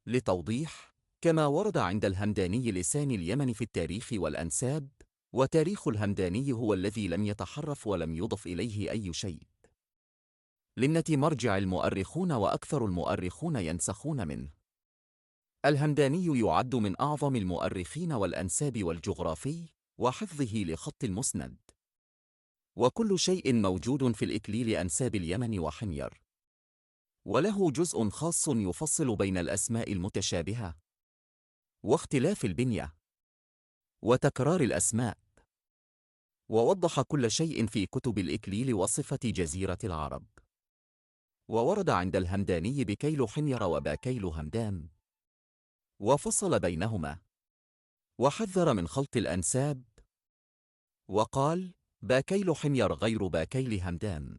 لتوضيح: كما ورد عند الهمداني لسان اليمن في التاريخ والأنساب، وتاريخ الهمداني هو الذي لم يتحرف ولم يضف إليه أي شيء. للنة مرجع المؤرخون وأكثر المؤرخون ينسخون منه. الهمداني يعد من أعظم المؤرخين والأنساب والجغرافي وحفظه لخط المسند، وكل شيء موجود في الإكليل أنساب اليمن وحمير، وله جزء خاص يفصل بين الأسماء المتشابهة واختلاف البنية وتكرار الأسماء، ووضح كل شيء في كتب الإكليل وصفة جزيرة العرب. وورد عند الهمداني بكيل حمير وباكيل همدان، وفصل بينهما، وحذر من خلط الأنساب، وقال: باكيل حمير غير باكيل همدان،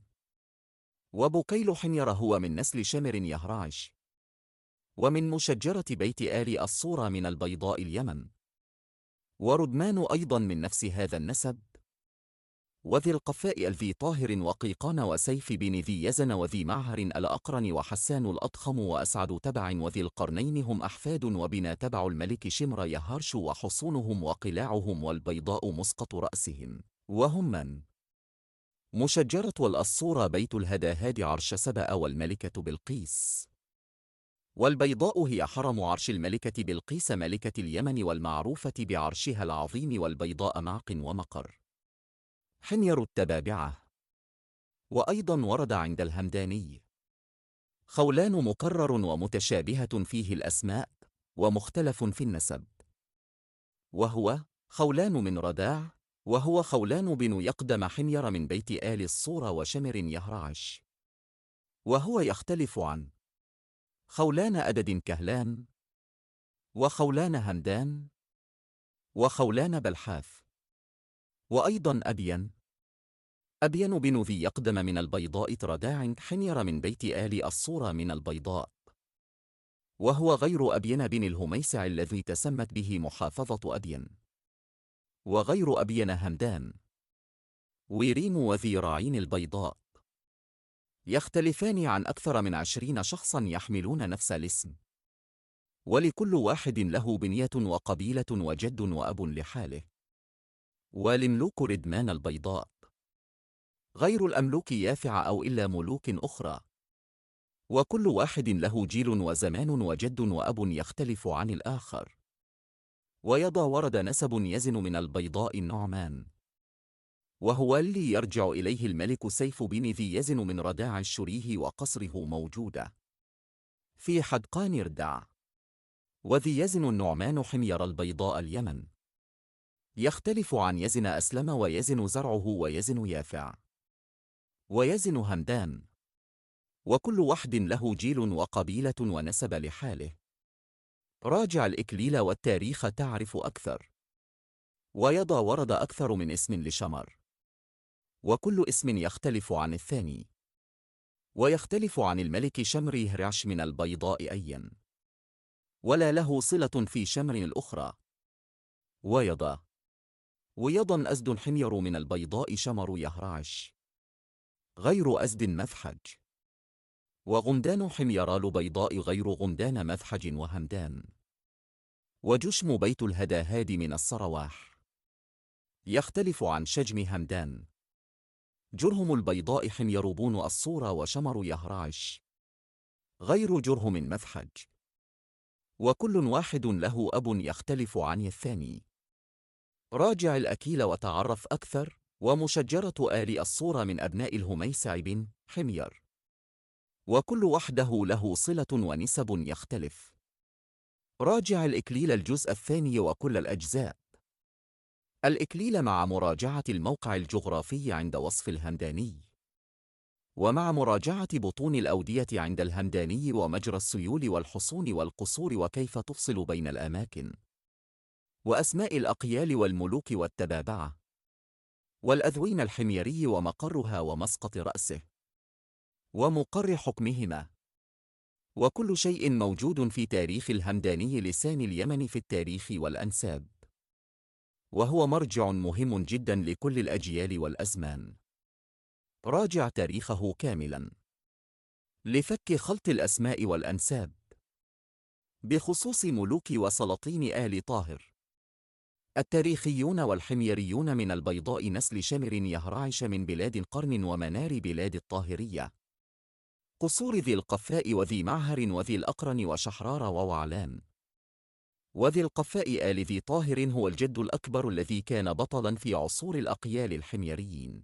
وبكيل حمير هو من نسل شمر يهرعش، ومن مشجرة بيت آل الصورة من البيضاء اليمن، وردمان أيضا من نفس هذا النسب، وذي القفاء الذي طاهر وقيقان وسيف بن ذي يزن وذي معهر الأقرن وحسان الأضخم وأسعد تبع وذي القرنين هم أحفاد وبنا تبع الملك شمر يهرش وحصونهم وقلاعهم والبيضاء مسقط رأسهم وهم من مشجرة والأصورة بيت الهداهاد عرش سبأ والملكة بلقيس، والبيضاء هي حرم عرش الملكة بلقيس ملكة اليمن والمعروفة بعرشها العظيم والبيضاء معق ومقر حمير التبابعة. وأيضا ورد عند الهمداني: خولان مكرر ومتشابهة فيه الأسماء ومختلف في النسب، وهو خولان من رداع، وهو خولان بن يقدم حمير من بيت آل الصورة وشمر يهرعش، وهو يختلف عن خولان أدد كهلان، وخولان همدان، وخولان بلحاث. وأيضا أبين بن ذي يقدم من البيضاء رداع حمير من بيت آل الصورة من البيضاء، وهو غير أبين بن الهميسع الذي تسمت به محافظة أبين، وغير أبين همدان، ويريم وذي راعين البيضاء، يختلفان عن أكثر من 20 شخصا يحملون نفس الاسم، ولكل واحد له بنية وقبيلة وجد وأب لحاله. والملوك ردمان البيضاء، غير الأملوك يافع أو إلا ملوك أخرى، وكل واحد له جيل وزمان وجد وأب يختلف عن الآخر. ويضى ورد نسب يزن من البيضاء النعمان، وهو اللي يرجع إليه الملك سيف بن ذي يزن من رداع الشريه وقصره موجودة في حدقان ردع. وذي يزن النعمان حمير البيضاء اليمن، يختلف عن يزن أسلم ويزن زرعه ويزن يافع ويزن همدان، وكل واحد له جيل وقبيلة ونسب لحاله. راجع الإكليل والتاريخ تعرف أكثر. ويضى ورد أكثر من اسم لشمر، وكل اسم يختلف عن الثاني، ويختلف عن الملك شمر يهرعش من البيضاء أيا، ولا له صلة في شمر الأخرى. ويضا أزد حمير من البيضاء شمر يهرعش، غير أزد مفحج. وغمدان حميرال بيضاء غير غمدان مفحج وهمدان. وجشم بيت الهداهاد من الصرواح، يختلف عن شجم همدان. جرهم البيضاء حمير بون الصورة وشمر يهرعش، غير جرهم مفحج. وكل واحد له أب يختلف عن الثاني. راجع الأكيل وتعرف أكثر. ومشجرة آل الصورة من أبناء الهميسع بن حمير، وكل وحده له صلة ونسب يختلف. راجع الإكليل الجزء الثاني وكل الأجزاء. الإكليل مع مراجعة الموقع الجغرافي عند وصف الهمداني، ومع مراجعة بطون الأودية عند الهمداني ومجرى السيول والحصون والقصور وكيف تفصل بين الأماكن، وأسماء الأقيال والملوك والتبابعة، والأذوين الحميري ومقرها ومسقط رأسه، ومقر حكمهما. وكل شيء موجود في تاريخ الهمداني لسان اليمن في التاريخ والأنساب، وهو مرجع مهم جدا لكل الأجيال والأزمان. راجع تاريخه كاملا لفك خلط الأسماء والأنساب. بخصوص ملوك وسلاطين آل طاهر. التاريخيون والحميريون من البيضاء نسل شمر يهرعش من بلاد قرن ومنار بلاد الطاهرية، قصور ذي القفاء وذي معهر وذي الأقرن وشحرار ووعلان. وذي القفاء آل ذي طاهر هو الجد الأكبر الذي كان بطلاً في عصور الأقيال الحميريين.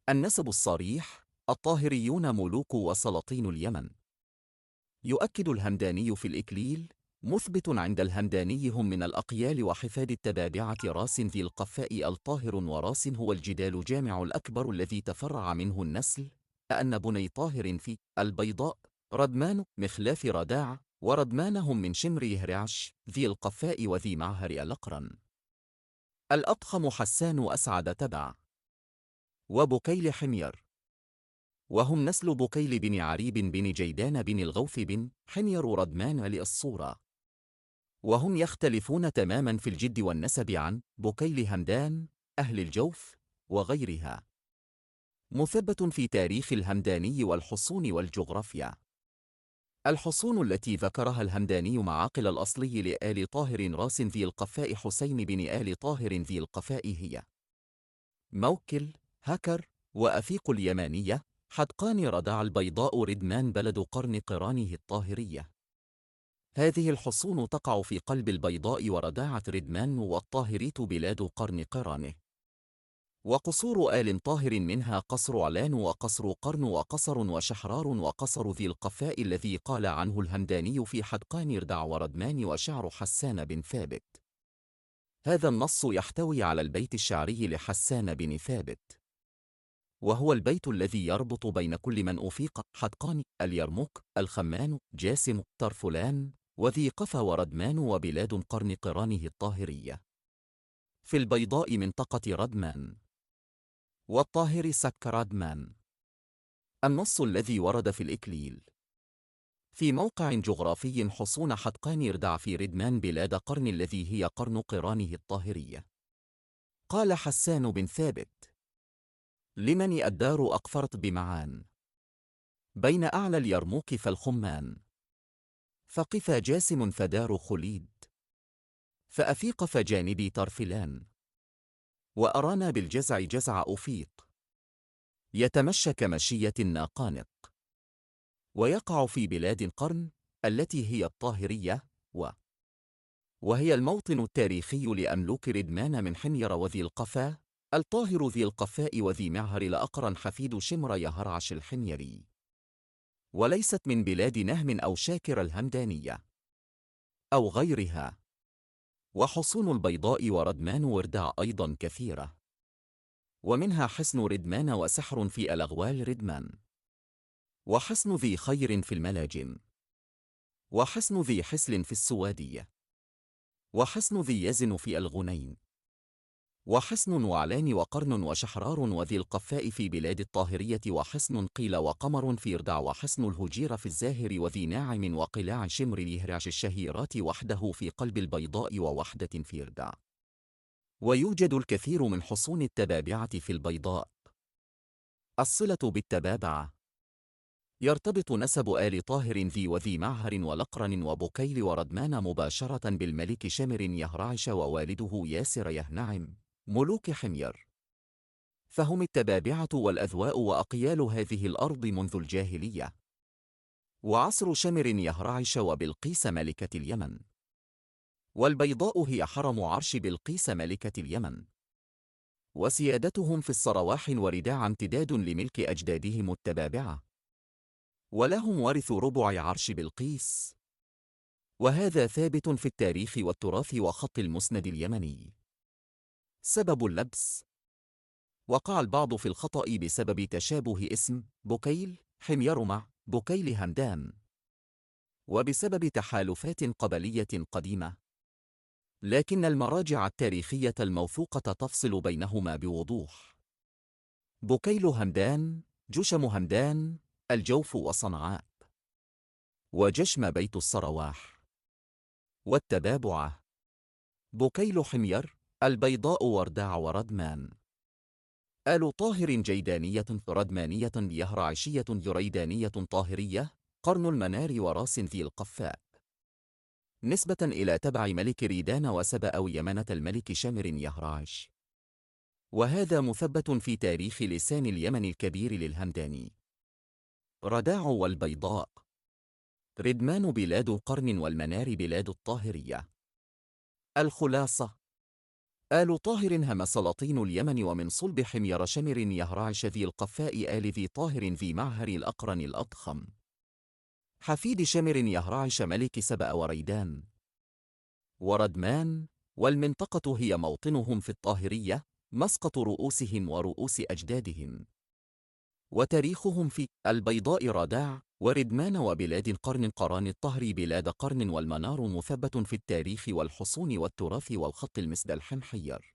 النسب الصريح: الطاهريون ملوك وسلاطين اليمن. يؤكد الهمداني في الإكليل: مثبت عند الهمداني هم من الأقيال وحفاد التبابعة راس ذي القفاء الطاهر، وراس هو الجدال جامع الأكبر الذي تفرع منه النسل، أن بني طاهر في البيضاء ردمان مخلاف رداع، وردمان هم من شمر يهرعش ذي القفاء وذي معهر الأقرن. الأضخم حسان أسعد تبع، وبكيل حمير، وهم نسل بكيل بن عريب بن جيدان بن الغوث بن حمير ردمان للصورة، وهم يختلفون تماما في الجد والنسب عن بكيل همدان أهل الجوف وغيرها. مثبت في تاريخ الهمداني والحصون والجغرافيا. الحصون التي ذكرها الهمداني معاقل الأصلي لآل طاهر راس ذي القفاء حسين بن آل طاهر ذي القفاء هي موكل، هكر، وأفيق اليمانية، حدقان ردع البيضاء ردمان بلد قرن قرانه الطاهرية. هذه الحصون تقع في قلب البيضاء ورداعة ردمان، والطاهريت بلاد قرن قرانه. وقصور آل طاهر منها قصر علان وقصر قرن وقصر وشحرار وقصر ذي القفاء الذي قال عنه الهمداني في حدقان ردع وردمان وشعر حسان بن ثابت. هذا النص يحتوي على البيت الشعري لحسان بن ثابت، وهو البيت الذي يربط بين كل من أفيق: حدقان، اليرموك، الخمان، جاسم، طرفلان، وذي قفا وردمان وبلاد قرن قرانه الطاهرية. في البيضاء منطقة ردمان، والطاهر سك ردمان. النص الذي ورد في الإكليل: في موقع جغرافي حصون حدقان ردع في ردمان بلاد قرن الذي هي قرن قرانه الطاهرية. قال حسان بن ثابت: لمن الدار أقفرت بمعان، بين أعلى اليرموك فالخمان، فقف جاسم فدار خليد، فأفيق فجانبي طرفلان، وأرانا بالجزع جزع أفيق، يتمشى كمشية الناقانق، ويقع في بلاد قرن التي هي الطاهرية، وهي الموطن التاريخي لأملوك ردمان من حمير وذي القفا الطاهر ذي القفاء وذي معهر لأقرن حفيد شمر يهرعش الحميري، وليست من بلاد نهم أو شاكر الهمدانية أو غيرها. وحصون البيضاء وردمان وردع أيضا كثيرة، ومنها حصن ردمان وسحر في الأغوال ردمان، وحصن ذي خير في الملاجم، وحصن ذي حسل في السوادية، وحصن ذي يزن في الغنين، وحصن وعلان وقرن وشحرار وذي القفاء في بلاد الطاهرية، وحصن قيل وقمر في ردع، وحصن الهجير في الزاهر وذي ناعم وقلاع شمر يهرعش الشهيرات وحده في قلب البيضاء ووحدة في ردع. ويوجد الكثير من حصون التبابعة في البيضاء. الصلة بالتبابعة: يرتبط نسب آل طاهر ذي وذي معهر ولقرن وبكيل وردمان مباشرة بالملك شمر يهرعش ووالده ياسر يهنعم ملوك حمير، فهم التبابعة والأذواء وأقيال هذه الأرض منذ الجاهلية، وعصر شمر يهرعش وبلقيس ملكة اليمن. والبيضاء هي حرم عرش بلقيس ملكة اليمن، وسيادتهم في الصرواح ورداع امتداد لملك أجدادهم التبابعة، ولهم ورث ربع عرش بلقيس، وهذا ثابت في التاريخ والتراث وخط المسند اليمني. سبب اللبس: وقع البعض في الخطأ بسبب تشابه اسم بكيل حمير مع بكيل همدان، وبسبب تحالفات قبلية قديمة، لكن المراجع التاريخية الموثوقة تفصل بينهما بوضوح. بكيل همدان جشم همدان الجوف وصنعاء، وجشم بيت الصرواح. والتبابعة: بكيل حمير البيضاء ورداع وردمان. آل طاهر جيدانية ردمانية يهرعشية جريدانية طاهرية قرن المنار وراس ذي القفاء. نسبة إلى تبع ملك ريدان وسبأ أو يمنة الملك شامر يهرعش. وهذا مثبت في تاريخ لسان اليمن الكبير للهمداني. رداع والبيضاء. ردمان بلاد القرن والمنار بلاد الطاهرية. الخلاصة: آل طاهر هم سلاطين اليمن ومن صلب حمير شمر يهرعش ذي القفاء آل ذي طاهر ذي معهر الأقرن الأضخم حفيد شمر يهرعش ملك سبأ وريدان وردمان. والمنطقة هي موطنهم في الطاهرية، مسقط رؤوسهم ورؤوس أجدادهم. وتاريخهم في البيضاء رداع وردمان وبلاد القرن قران الطهر بلاد قرن والمنار مثبت في التاريخ والحصون والتراث والخط المسدل حمحير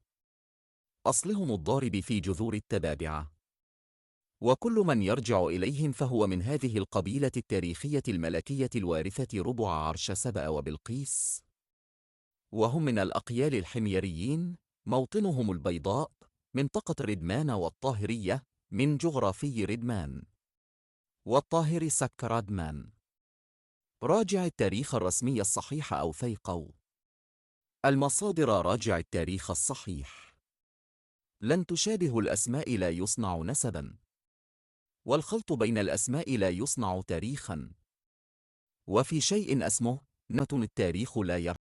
أصلهم الضارب في جذور التبابعة. وكل من يرجع إليهم فهو من هذه القبيلة التاريخية الملكية الوارثة ربع عرش سبأ وبلقيس، وهم من الأقيال الحميريين. موطنهم البيضاء، منطقة ردمان والطاهرية، من جغرافي ردمان والطاهر سكرادمان. راجع التاريخ الرسمي الصحيح أو ثيقو. المصادر: راجع التاريخ الصحيح. لن تشابه الأسماء لا يصنع نسباً، والخلط بين الأسماء لا يصنع تاريخاً، وفي شيء اسمه نة التاريخ لا يرجع.